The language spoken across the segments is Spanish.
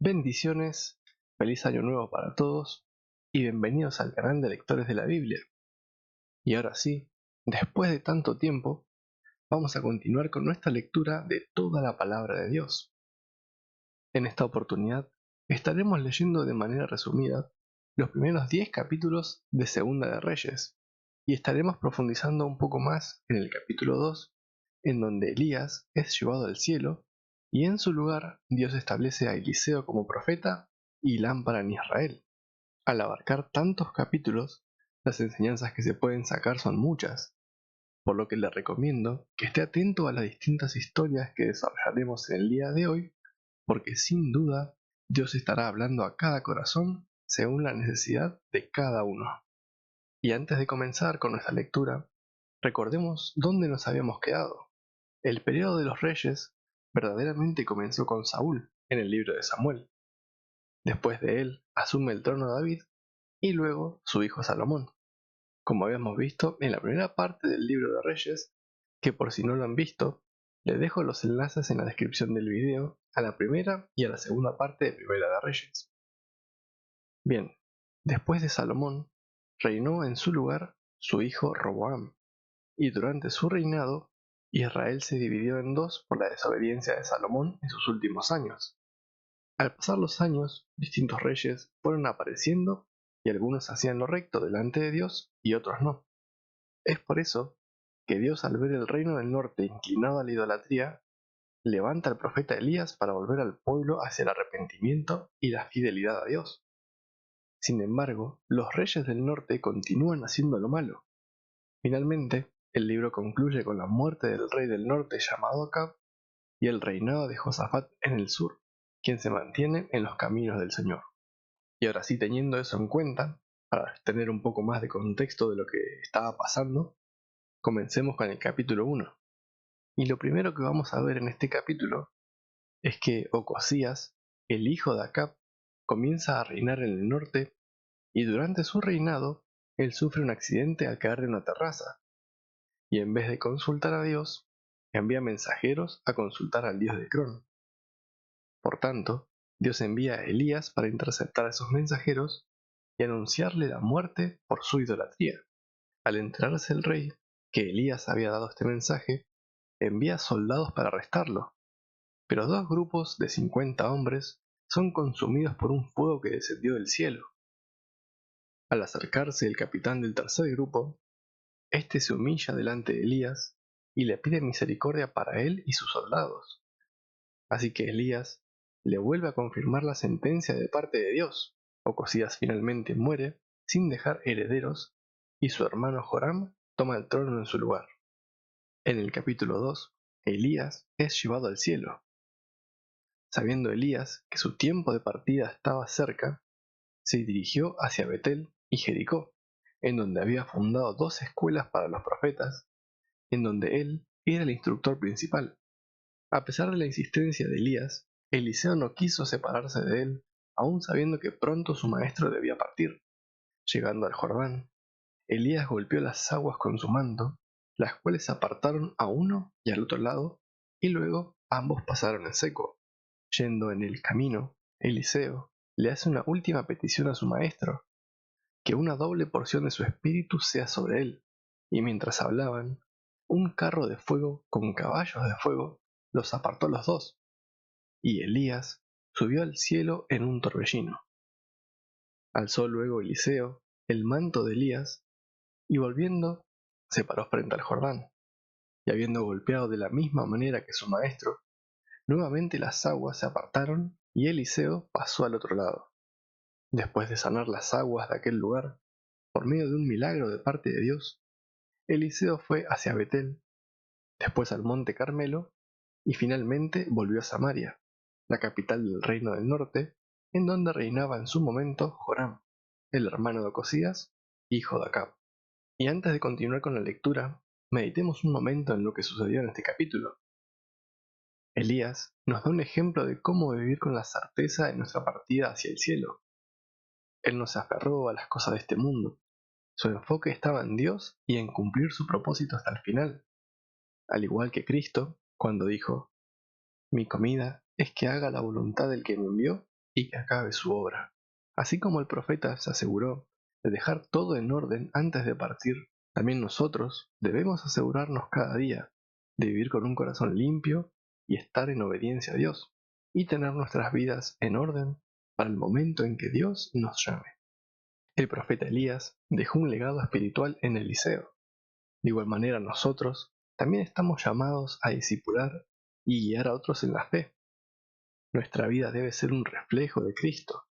Bendiciones, feliz año nuevo para todos y bienvenidos al canal de lectores de la Biblia. Y ahora sí, después de tanto tiempo, vamos a continuar con nuestra lectura de toda la palabra de Dios. En esta oportunidad estaremos leyendo de manera resumida los primeros 10 capítulos de Segunda de Reyes y estaremos profundizando un poco más en el capítulo 2, en donde Elías es llevado al cielo y en su lugar Dios establece a Eliseo como profeta y lámpara en Israel. Al abarcar tantos capítulos, las enseñanzas que se pueden sacar son muchas, por lo que le recomiendo que esté atento a las distintas historias que desarrollaremos en el día de hoy, porque sin duda Dios estará hablando a cada corazón según la necesidad de cada uno. Y antes de comenzar con nuestra lectura, recordemos dónde nos habíamos quedado. El periodo de los reyes verdaderamente comenzó con Saúl en el libro de Samuel. Después de él asume el trono David y luego su hijo Salomón, como habíamos visto en la primera parte del libro de Reyes, que por si no lo han visto, les dejo los enlaces en la descripción del video a la primera y a la segunda parte de Primera de Reyes. Bien, después de Salomón, reinó en su lugar su hijo Roboam, y durante su reinado, Israel se dividió en dos por la desobediencia de Salomón en sus últimos años. Al pasar los años, distintos reyes fueron apareciendo y algunos hacían lo recto delante de Dios y otros no. Es por eso que Dios, al ver el reino del norte inclinado a la idolatría, levanta al profeta Elías para volver al pueblo hacia el arrepentimiento y la fidelidad a Dios. Sin embargo, los reyes del norte continúan haciendo lo malo. Finalmente, el libro concluye con la muerte del rey del norte llamado Acab y el reinado de Josafat en el sur, quien se mantiene en los caminos del Señor. Y ahora sí, teniendo eso en cuenta, para tener un poco más de contexto de lo que estaba pasando, comencemos con el capítulo 1. Y lo primero que vamos a ver en este capítulo es que Ocosías, el hijo de Acab, comienza a reinar en el norte y durante su reinado él sufre un accidente al caer de una terraza y en vez de consultar a Dios, envía mensajeros a consultar al dios de Cron. Por tanto, Dios envía a Elías para interceptar a esos mensajeros y anunciarle la muerte por su idolatría. Al enterarse el rey que Elías había dado este mensaje, envía soldados para arrestarlo, pero dos grupos de 50 hombres son consumidos por un fuego que descendió del cielo. Al acercarse el capitán del tercer grupo, este se humilla delante de Elías y le pide misericordia para él y sus soldados. Así que Elías le vuelve a confirmar la sentencia de parte de Dios. Ocosías finalmente muere sin dejar herederos y su hermano Joram toma el trono en su lugar. En el capítulo 2, Elías es llevado al cielo. Sabiendo Elías que su tiempo de partida estaba cerca, se dirigió hacia Betel y Jericó, en donde había fundado 2 escuelas para los profetas, en donde él era el instructor principal. A pesar de la insistencia de Elías, Eliseo no quiso separarse de él, aun sabiendo que pronto su maestro debía partir. Llegando al Jordán, Elías golpeó las aguas con su manto, las cuales se apartaron a uno y al otro lado, y luego ambos pasaron en seco. Yendo en el camino, Eliseo le hace una última petición a su maestro, que una doble porción de su espíritu sea sobre él. Y mientras hablaban, un carro de fuego con caballos de fuego los apartó a los dos, y Elías subió al cielo en un torbellino. Alzó luego Eliseo el manto de Elías, y volviendo, se paró frente al Jordán, y habiendo golpeado de la misma manera que su maestro, nuevamente las aguas se apartaron y Eliseo pasó al otro lado. Después de sanar las aguas de aquel lugar, por medio de un milagro de parte de Dios, Eliseo fue hacia Betel, después al monte Carmelo, y finalmente volvió a Samaria, la capital del reino del norte, en donde reinaba en su momento Joram, el hermano de Ocosías, hijo de Acab. Y antes de continuar con la lectura, meditemos un momento en lo que sucedió en este capítulo. Elías nos da un ejemplo de cómo vivir con la certeza de nuestra partida hacia el cielo. Él no se aferró a las cosas de este mundo. Su enfoque estaba en Dios y en cumplir su propósito hasta el final. Al igual que Cristo, cuando dijo: "Mi comida es que haga la voluntad del que me envió y que acabe su obra. Así como el profeta se aseguró de dejar todo en orden antes de partir, también nosotros debemos asegurarnos cada día de vivir con un corazón limpio y estar en obediencia a Dios, y tener nuestras vidas en orden para el momento en que Dios nos llame. El profeta Elías dejó un legado espiritual en Eliseo. De igual manera nosotros también estamos llamados a discipular y guiar a otros en la fe. Nuestra vida debe ser un reflejo de Cristo,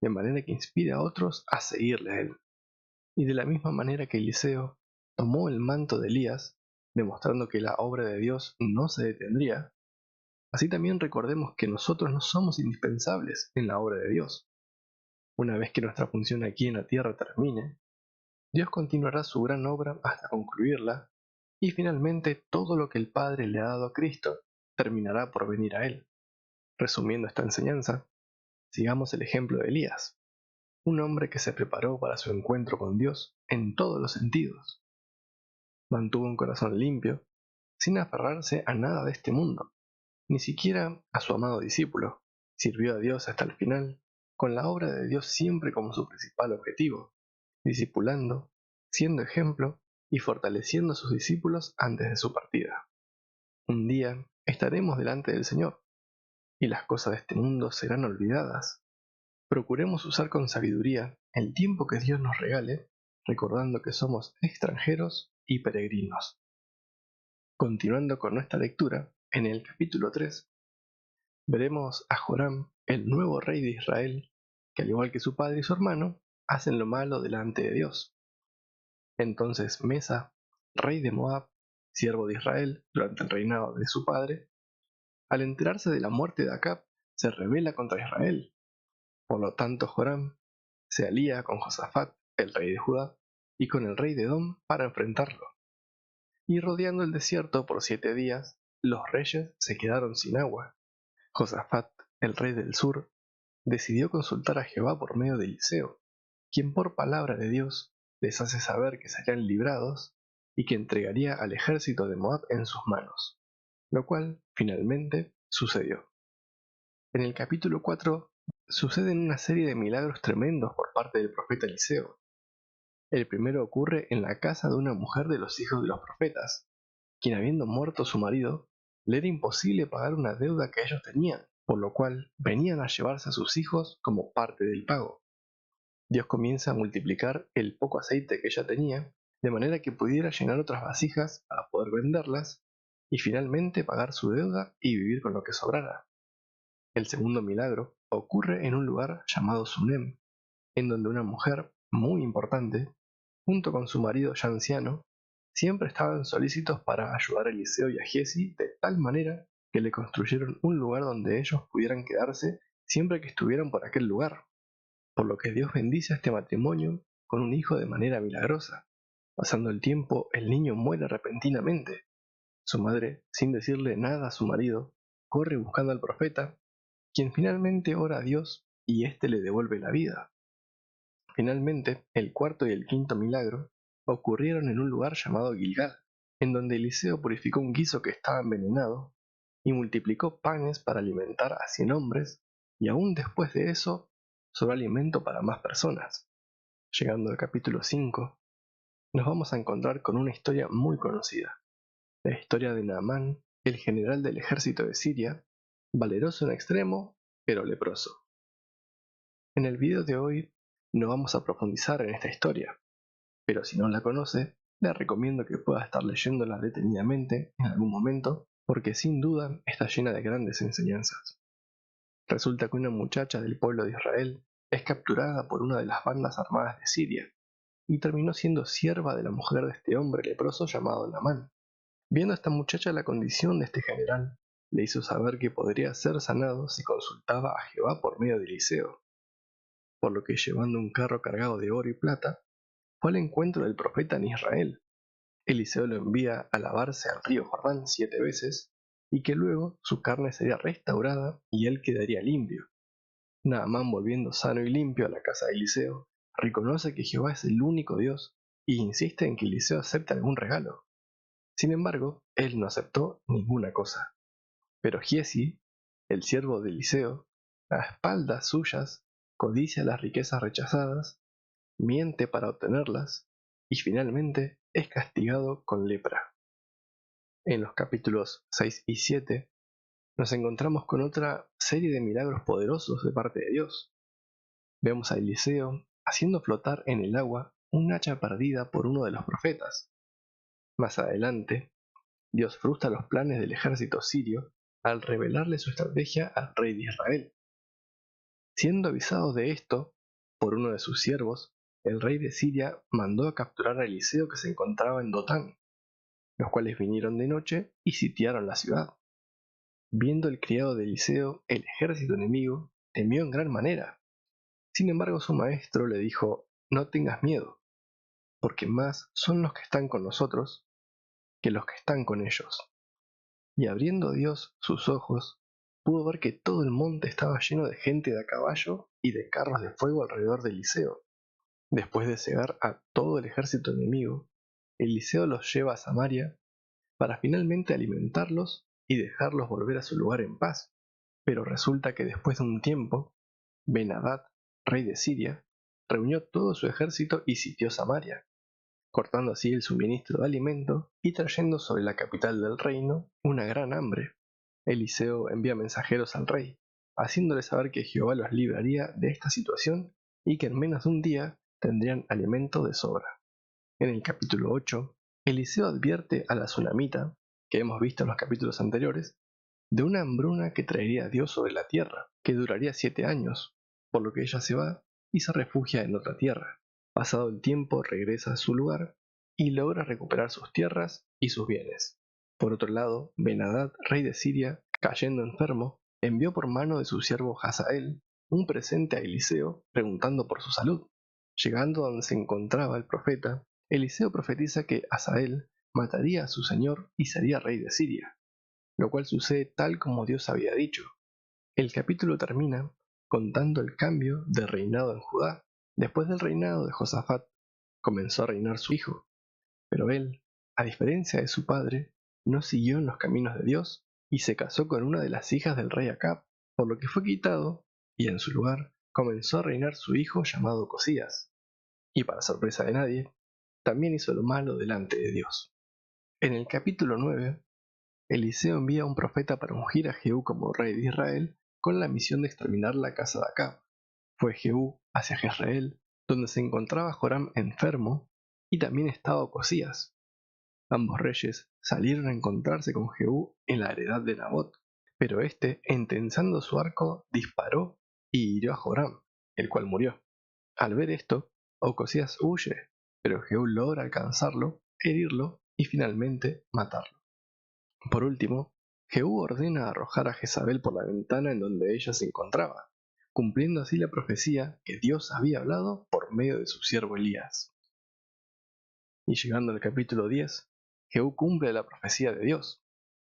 de manera que inspire a otros a seguirle a Él. Y de la misma manera que Eliseo tomó el manto de Elías, demostrando que la obra de Dios no se detendría, así también recordemos que nosotros no somos indispensables en la obra de Dios. Una vez que nuestra función aquí en la tierra termine, Dios continuará su gran obra hasta concluirla, y finalmente todo lo que el Padre le ha dado a Cristo terminará por venir a Él. Resumiendo esta enseñanza, sigamos el ejemplo de Elías, un hombre que se preparó para su encuentro con Dios en todos los sentidos. Mantuvo un corazón limpio, sin aferrarse a nada de este mundo, ni siquiera a su amado discípulo. Sirvió a Dios hasta el final, con la obra de Dios siempre como su principal objetivo, discipulando, siendo ejemplo y fortaleciendo a sus discípulos antes de su partida. Un día estaremos delante del Señor, y las cosas de este mundo serán olvidadas. Procuremos usar con sabiduría el tiempo que Dios nos regale, recordando que somos extranjeros y peregrinos. Continuando con nuestra lectura, en el capítulo 3, veremos a Joram, el nuevo rey de Israel, que al igual que su padre y su hermano, hacen lo malo delante de Dios. Entonces Mesa, rey de Moab, siervo de Israel durante el reinado de su padre, al enterarse de la muerte de Acab, se rebela contra Israel. Por lo tanto, Joram se alía con Josafat, el rey de Judá, y con el rey de Edom para enfrentarlo. Y rodeando el desierto por 7 días, los reyes se quedaron sin agua. Josafat, el rey del sur, decidió consultar a Jehová por medio de Eliseo, quien por palabra de Dios les hace saber que serían librados y que entregaría al ejército de Moab en sus manos, lo cual finalmente sucedió. En el capítulo 4 suceden una serie de milagros tremendos por parte del profeta Eliseo. El primero ocurre en la casa de una mujer de los hijos de los profetas, quien habiendo muerto su marido, le era imposible pagar una deuda que ellos tenían, por lo cual venían a llevarse a sus hijos como parte del pago. Dios comienza a multiplicar el poco aceite que ella tenía, de manera que pudiera llenar otras vasijas para poder venderlas, y finalmente pagar su deuda y vivir con lo que sobrara. El segundo milagro ocurre en un lugar llamado Sunem, en donde una mujer muy importante, junto con su marido ya anciano, siempre estaban solícitos para ayudar a Eliseo y a Giezi de tal manera que le construyeron un lugar donde ellos pudieran quedarse siempre que estuvieran por aquel lugar, por lo que Dios bendice a este matrimonio con un hijo de manera milagrosa. Pasando el tiempo, el niño muere repentinamente. Su madre, sin decirle nada a su marido, corre buscando al profeta, quien finalmente ora a Dios y éste le devuelve la vida. Finalmente, el cuarto y el quinto milagro ocurrieron en un lugar llamado Gilgal, en donde Eliseo purificó un guiso que estaba envenenado y multiplicó panes para alimentar a 100 hombres, y aún después de eso, sobró alimento para más personas. Llegando al capítulo 5, nos vamos a encontrar con una historia muy conocida, la historia de Naamán, el general del ejército de Siria, valeroso en extremo, pero leproso. En el video de hoy no vamos a profundizar en esta historia, pero si no la conoce, le recomiendo que pueda estar leyéndola detenidamente en algún momento, porque sin duda está llena de grandes enseñanzas. Resulta que una muchacha del pueblo de Israel es capturada por una de las bandas armadas de Siria, y terminó siendo sierva de la mujer de este hombre leproso llamado Naamán. Viendo a esta muchacha la condición de este general, le hizo saber que podría ser sanado si consultaba a Jehová por medio de Eliseo, por lo que llevando un carro cargado de oro y plata, fue al encuentro del profeta en Israel. Eliseo lo envía a lavarse al río Jordán 7 veces, y que luego su carne sería restaurada y él quedaría limpio. Naamán, volviendo sano y limpio a la casa de Eliseo, reconoce que Jehová es el único Dios y insiste en que Eliseo acepte algún regalo. Sin embargo, él no aceptó ninguna cosa. Pero Giezi, el siervo de Eliseo, a espaldas suyas codicia las riquezas rechazadas, miente para obtenerlas y finalmente es castigado con lepra. En los capítulos 6 y 7 nos encontramos con otra serie de milagros poderosos de parte de Dios. Vemos a Eliseo haciendo flotar en el agua un hacha perdida por uno de los profetas. Más adelante, Dios frustra los planes del ejército sirio al revelarle su estrategia al rey de Israel. Siendo avisado de esto por uno de sus siervos, el rey de Siria mandó a capturar a Eliseo que se encontraba en Dotán, los cuales vinieron de noche y sitiaron la ciudad. Viendo el criado de Eliseo el ejército enemigo, temió en gran manera. Sin embargo, su maestro le dijo: no tengas miedo, porque más son los que están con nosotros que los que están con ellos. Y abriendo Dios sus ojos, pudo ver que todo el monte estaba lleno de gente de a caballo y de carros de fuego alrededor de Eliseo. Después de cegar a todo el ejército enemigo, Eliseo los lleva a Samaria para finalmente alimentarlos y dejarlos volver a su lugar en paz. Pero resulta que después de un tiempo, Ben-Hadad, rey de Siria, reunió todo su ejército y sitió Samaria, cortando así el suministro de alimento y trayendo sobre la capital del reino una gran hambre. Eliseo envía mensajeros al rey, haciéndole saber que Jehová los libraría de esta situación y que en menos de un día tendrían alimento de sobra. En el capítulo 8, Eliseo advierte a la tsunamita, que hemos visto en los capítulos anteriores, de una hambruna que traería Dios sobre la tierra, que duraría 7 años, por lo que ella se va y se refugia en otra tierra. Pasado el tiempo regresa a su lugar y logra recuperar sus tierras y sus bienes. Por otro lado, Ben-Hadad, rey de Siria, cayendo enfermo, envió por mano de su siervo Hazael un presente a Eliseo preguntando por su salud. Llegando a donde se encontraba el profeta, Eliseo profetiza que Hazael mataría a su señor y sería rey de Siria, lo cual sucede tal como Dios había dicho. El capítulo termina contando el cambio de reinado en Judá. Después del reinado de Josafat, comenzó a reinar su hijo, pero él, a diferencia de su padre, no siguió en los caminos de Dios y se casó con una de las hijas del rey Acab, por lo que fue quitado, y en su lugar comenzó a reinar su hijo llamado Cosías. Y para sorpresa de nadie, también hizo lo malo delante de Dios. En el capítulo 9, Eliseo envía a un profeta para ungir a Jehú como rey de Israel con la misión de exterminar la casa de Acab. Fue Jehú hacia Jezreel, donde se encontraba Joram enfermo y también estaba Ocosías. Ambos reyes salieron a encontrarse con Jehú en la heredad de Nabot, pero éste, entensando su arco, disparó y hirió a Joram, el cual murió. Al ver esto, Ocosías huye, pero Jehú logra alcanzarlo, herirlo y finalmente matarlo. Por último, Jehú ordena arrojar a Jezabel por la ventana en donde ella se encontraba, cumpliendo así la profecía que Dios había hablado por medio de su siervo Elías. Y llegando al capítulo 10, Jehú cumple la profecía de Dios.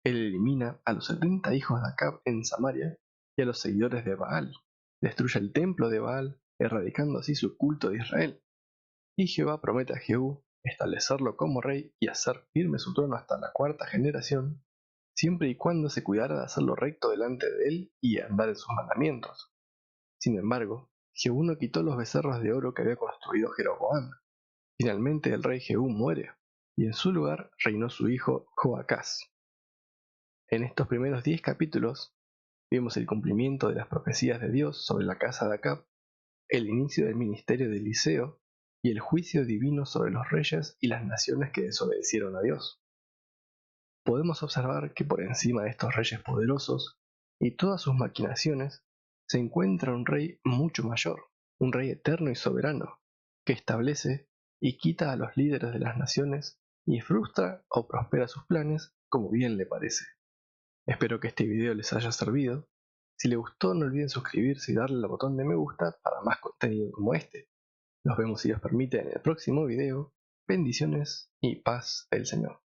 Él elimina a los 70 hijos de Acab en Samaria y a los seguidores de Baal, destruye el templo de Baal, erradicando así su culto de Israel. Y Jehová promete a Jehú establecerlo como rey y hacer firme su trono hasta la 4ª generación, siempre y cuando se cuidara de hacerlo recto delante de él y andar en sus mandamientos. Sin embargo, Jehú no quitó los becerros de oro que había construido Jeroboam. Finalmente el rey Jehú muere, y en su lugar reinó su hijo Joacás. En estos primeros 10 capítulos vemos el cumplimiento de las profecías de Dios sobre la casa de Acab, el inicio del ministerio de Eliseo y el juicio divino sobre los reyes y las naciones que desobedecieron a Dios. Podemos observar que por encima de estos reyes poderosos y todas sus maquinaciones se encuentra un rey mucho mayor, un rey eterno y soberano, que establece y quita a los líderes de las naciones y frustra o prospera sus planes como bien le parece. Espero que este video les haya servido. Si les gustó, no olviden suscribirse y darle al botón de me gusta para más contenido como este. Nos vemos, si Dios permite, en el próximo video. Bendiciones y paz del Señor.